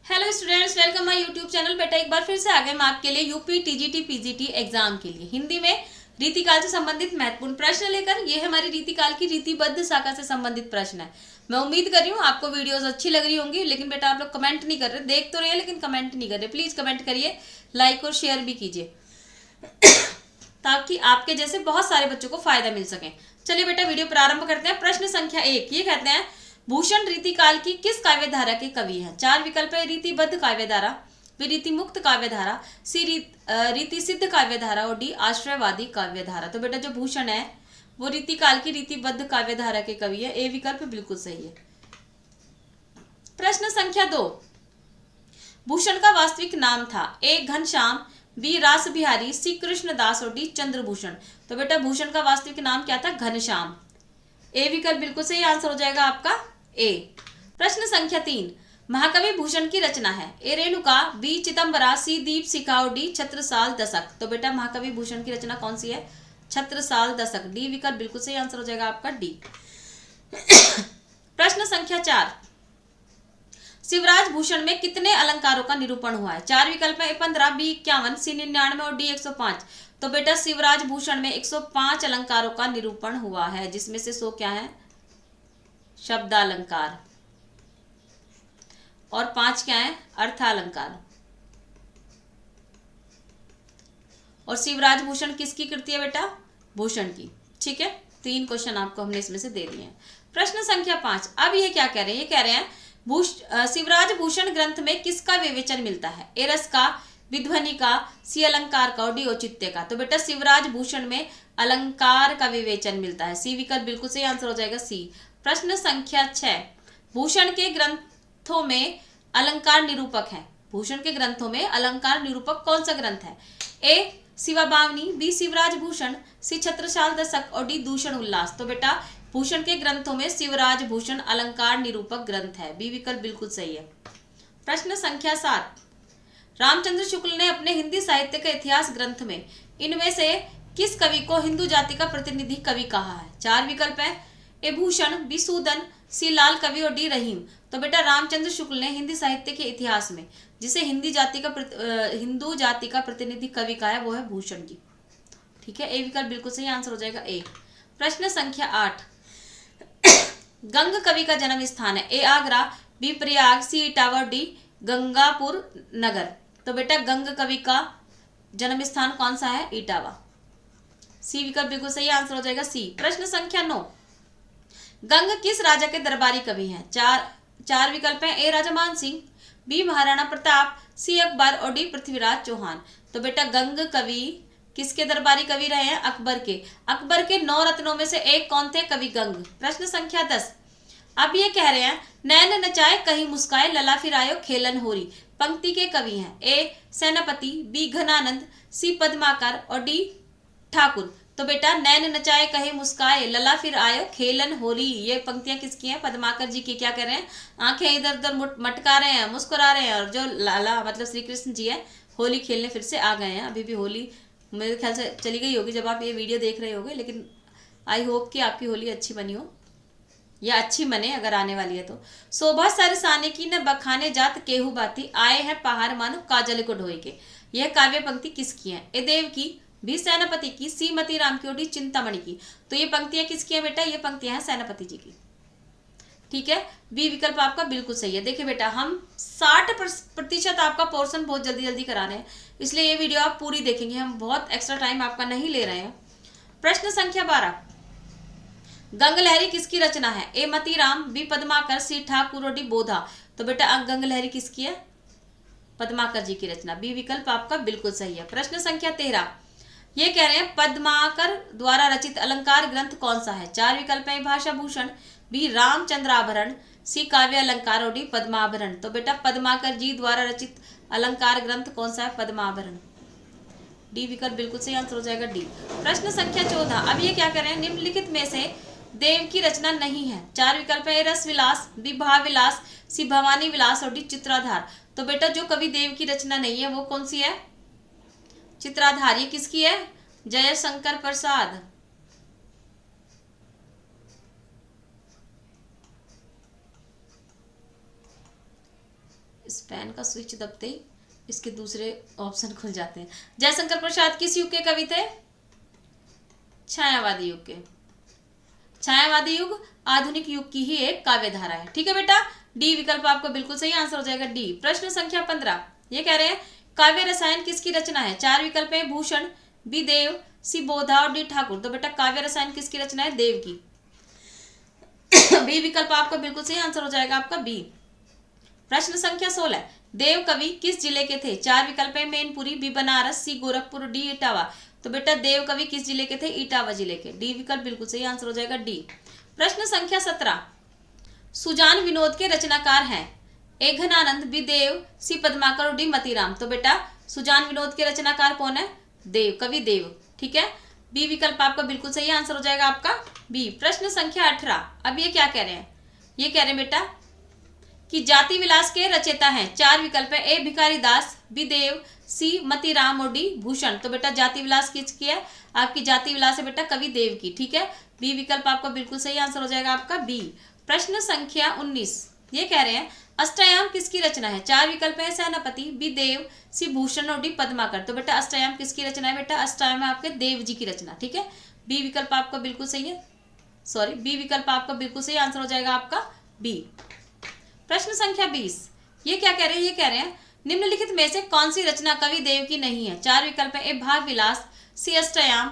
Hello students, welcome my YouTube channel. बेटा एक बार फिर से आ गए हम आपके लिए यूपी टीजीटी पीजीटी एग्जाम के लिए हिंदी में रीतिकाल से संबंधित महत्वपूर्ण प्रश्न लेकर। ये हमारी रीतिकाल की रीतिबद्ध शाखा से संबंधित प्रश्न है। मैं उम्मीद कर रही हूँ आपको वीडियोस अच्छी लग रही होंगी, लेकिन बेटा आप लोग कमेंट नहीं कर रहे, देख तो रहे हैं लेकिन कमेंट नहीं कर रहे। प्लीज कमेंट करिए, लाइक और शेयर भी कीजिए ताकि आपके जैसे बहुत सारे बच्चों को फायदा मिल सके। चलिए बेटा वीडियो प्रारंभ करते हैं। प्रश्न संख्या 1 ये कहते हैं, भूषण रीतिकाल की किस काव्यधारा के कवि हैं? चार विकल्प है, रीतिबद्ध काव्यधारा, बी रीति मुक्त काव्यधारा, सी रीति सिद्ध काव्यधारा और डी आश्रयवादी काव्यधारा। तो बेटा जो भूषण है वो रीतिकाल की रीतिबद्ध काव्यधारा के कवि है। ए विकल्प बिल्कुल सही है। प्रश्न संख्या 2, भूषण का वास्तविक नाम था? ए घनश्याम, बी रास बिहारी, सी कृष्णदास और डी चंद्रभूषण। तो बेटा भूषण का वास्तविक नाम क्या था? घनश्याम। ए विकल्प बिल्कुल सही आंसर हो जाएगा आपका ए। प्रश्न संख्या 3, महाकवि भूषण की रचना है? ए रेणुका, बी चिदंबरा, सी दीप शिखा और डी छत्रसाल दशक। तो बेटा महाकवि भूषण की रचना कौन सी है? छत्रसाल दशक। डी विकल्प बिल्कुल सही आंसर हो जाएगा आपका डी। प्रश्न संख्या 4, शिवराज भूषण में कितने अलंकारों का निरूपण हुआ है? चार विकल्प है, 15, बी 51, सी 99 और डी 105। तो बेटा शिवराज भूषण में 105 अलंकारों का निरूपण हुआ है, जिसमें से 100 क्या है? शब्दालंकार और 5 क्या है? अर्थालंकार। और शिवराज भूषण किसकी कृति है बेटा? भूषण की। ठीक है, 3 क्वेश्चन आपको हमने इसमें से दे दिए हैं। प्रश्न संख्या 5, अब ये क्या कह रहे हैं? ये कह रहे हैं शिवराज भूषण ग्रंथ में किसका विवेचन मिलता है? ए रस का, विध्वनि का, सी अलंकार का और डी औचित्य का। तो बेटा शिवराज भूषण में अलंकार का विवेचन मिलता है। सी विकल्प बिल्कुल सही आंसर हो जाएगा सी। प्रश्न संख्या 6, भूषण के ग्रंथों में अलंकार निरूपक है? भूषण के ग्रंथों में अलंकार निरूपक कौन सा ग्रंथ है? ए शिवाबावनी, बी शिवराज भूषण, सी छत्रसाल दशक और डी दूषण उल्लास। तो बेटा भूषण के ग्रंथों में शिवराज भूषण अलंकार निरूपक ग्रंथ है। बी विकल्प बिल्कुल सही है। प्रश्न संख्या 7, रामचंद्र शुक्ल ने अपने हिंदी साहित्य के इतिहास ग्रंथ में इनमें से किस कवि को हिंदू जाति का प्रतिनिधि कवि कहा है? चार विकल्प है, ए भूषण, बी सूदन, सी लाल कवि और डी रहीम। तो बेटा रामचंद्र शुक्ल ने हिंदी साहित्य के इतिहास में जिसे हिंदू जाति का प्रतिनिधि कवि कहा है वो है भूषण जी। ठीक है, ए विकल्प बिल्कुल सही आंसर हो जाएगा ए। प्रश्न संख्या 8, गंग कवि का जन्म स्थान है? ए आगरा, बी प्रयाग, सी इटावा, डी गंगापुर नगर। तो बेटा गंग कवि का जन्म स्थान कौन सा है? इटावा। सी विकल्प बिल्कुल सही आंसर हो जाएगा सी। प्रश्न संख्या 9, गंग किस राजा के दरबारी कवि हैं? चार विकल्प हैं, ए राजा मान सिंह, बी महाराणा प्रताप, सी अकबर और डी पृथ्वीराज चौहान। तो बेटा गंग कवि किसके दरबारी कवि रहे हैं? अकबर के। अकबर के 9 रत्नों में से एक कौन थे? कवि गंग। प्रश्न संख्या 10, अब ये कह रहे हैं, नैन नचाए कहीं मुस्काए, लला फिरायो खेलन होरी। पंक्ति के कवि हैं? ए सेनापति, बी घनानंद, सी पद्माकर और डी ठाकुर। तो बेटा नैन नचाए कहे मुस्काए, लला फिर आयो खेलन होली, ये पंक्तियां किसकी हैं? पद्माकर जी की। क्या कर रहे हैं? आंखें इधर उधर मटका रहे हैं, मुस्कुरा रहे हैं, और जो लाला मतलब श्री कृष्ण जी है होली खेलने फिर से आ गए हैं। अभी भी होली मेरे ख्याल से चली गई होगी जब आप ये वीडियो देख रहे होगे, लेकिन आई होप कि आपकी होली अच्छी बनी हो या अच्छी मने अगर आने वाली है तो। शोभा सरसाने की न बखाने जात केहू बाती, आए हैं पहाड़ मानो काजल को ढोए के। यह काव्य पंक्ति किसकी है? ए देव की, बी सेनापति की, सी मती राम की और डी चिंतामणि की। तो ये पंक्तियां किसकी हैं बेटा? ये पंक्तियां हैं सेनापति जी की। ठीक है, बी विकल्प आपका बिल्कुल सही है। देखिए बेटा हम 60% आपका पोर्शन बहुत जल्दी जल्दी करा रहे हैं, इसलिए ये वीडियो आप पूरी देखेंगे, हम बहुत एक्स्ट्रा टाइम आपका नहीं ले रहे हैं। प्रश्न संख्या 12, गंग लहरी किसकी रचना है? ए मती राम, बी पद्माकर, सी ठाकुर और डी बोधा। तो बेटा गंग लहरी किसकी है? पद्माकर जी की रचना। बी विकल्प आपका बिल्कुल सही है। प्रश्न संख्या 13, ये कह रहे हैं पद्माकर द्वारा रचित अलंकार ग्रंथ कौन सा है? चार विकल्प है, भाषा भूषण, बी रामचंद्राभरण, सी काव्य अलंकार और डी पद्माभरण। तो बेटा पद्माकर जी द्वारा रचित अलंकार ग्रंथ कौन सा है? पद्माभरण। डी विकल्प बिल्कुल सही आंसर हो जाएगा डी। प्रश्न संख्या 14, अब ये क्या कर रहे हैं? निम्नलिखित में से देव की रचना नहीं है। चार विकल्प है, रस विलास, बी भाव विलास, सी भवानी विलास और डी चित्राधार। तो बेटा जो कवि देव की रचना नहीं है वो कौन सी है? चित्राधार। ये किसकी है? जयशंकर प्रसाद। इस पेन का स्विच दबते ही इसके दूसरे ऑप्शन खुल जाते हैं। जयशंकर प्रसाद किस युग के कवि थे? छायावादी युग के। छायावादी युग आधुनिक युग की ही एक काव्य धारा है। ठीक है बेटा, डी विकल्प आपको बिल्कुल सही आंसर हो जाएगा, डी। प्रश्न संख्या 15 ये कह रहे हैं काव्य रसायन किसकी रचना है? 4 विकल्प है, भूषण, बी देव, सी बोधा और डी ठाकुर। तो बेटा काव्य रसायन किसकी रचना है? देव की। बी विकल्प आपका बिल्कुल सही आंसर हो जाएगा आपका बी। प्रश्न संख्या 16 देव कवि किस जिले के थे? 4 विकल्प है, मैनपुरी, बी बनारस, सी गोरखपुर, डी इटावा। तो बेटा देव कवि किस जिले के थे? इटावा जिले के। डी विकल्प बिल्कुल सही आंसर हो जाएगा, डी। प्रश्न संख्या 17 सुजान विनोद के रचनाकार हैं? ए घनानंद, बी देव, सी पद्माकर और डी मतीराम। तो बेटा सुजान विनोद के रचनाकार कौन है? देव, कवि देव। ठीक है, बी विकल्प आपका बिल्कुल सही आंसर हो जाएगा आपका बी। प्रश्न संख्या 18 अब ये क्या कह रहे हैं? ये कह रहे हैं बेटा कि जाति विलास के रचयिता हैं। 4 विकल्प है, ए भिखारी दास, बी देव, सी मतीराम और डी भूषण। तो बेटा जाति विलास किसकी है? आपकी जाति विलास है बेटा कवि देव की। ठीक है, बी विकल्प आपका बिल्कुल सही आंसर हो जाएगा आपका बी। प्रश्न संख्या 19 ये कह रहे हैं अष्टयाम किसकी रचना है? 4 विकल्प है, सेनापति, बी देव, सी भूषण और डी पद्माकर। तो बेटा अष्टयाम किसकी रचना है? बेटा अष्टयाम है आपके देव जी की रचना। ठीक है, बी विकल्प आपका बिल्कुल सही है, सॉरी बी विकल्प आपका बिल्कुल सही आंसर हो जाएगा आपका बी। प्रश्न संख्या 20 ये क्या कह रहे हैं? ये कह रहे हैं निम्नलिखित में से कौन सी रचना कवि देव की नहीं है? 4 विकल्प है, ए भाव विलास, सी अष्टयाम,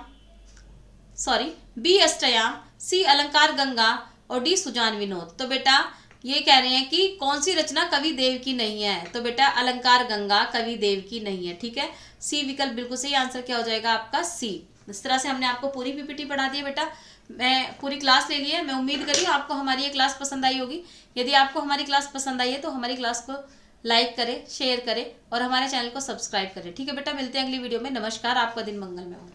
सॉरी बी अष्टयाम, सी अलंकार गंगा और डी सुजान विनोद। तो बेटा ये कह रहे हैं कि कौन सी रचना कवि देव की नहीं है? तो बेटा अलंकार गंगा कवि देव की नहीं है। ठीक है, सी विकल्प बिल्कुल सही आंसर क्या हो जाएगा आपका सी। इस तरह से हमने आपको पूरी पीपीटी पढ़ा दी है बेटा, मैं पूरी क्लास ले ली है। मैं उम्मीद करी हूँ आपको हमारी ये क्लास पसंद आई होगी। यदि आपको हमारी क्लास पसंद आई है तो हमारी क्लास को लाइक करें, शेयर करें और हमारे चैनल को सब्सक्राइब करें। ठीक है बेटा, मिलते हैं अगली वीडियो में। नमस्कार, आपका दिन मंगलमय हो।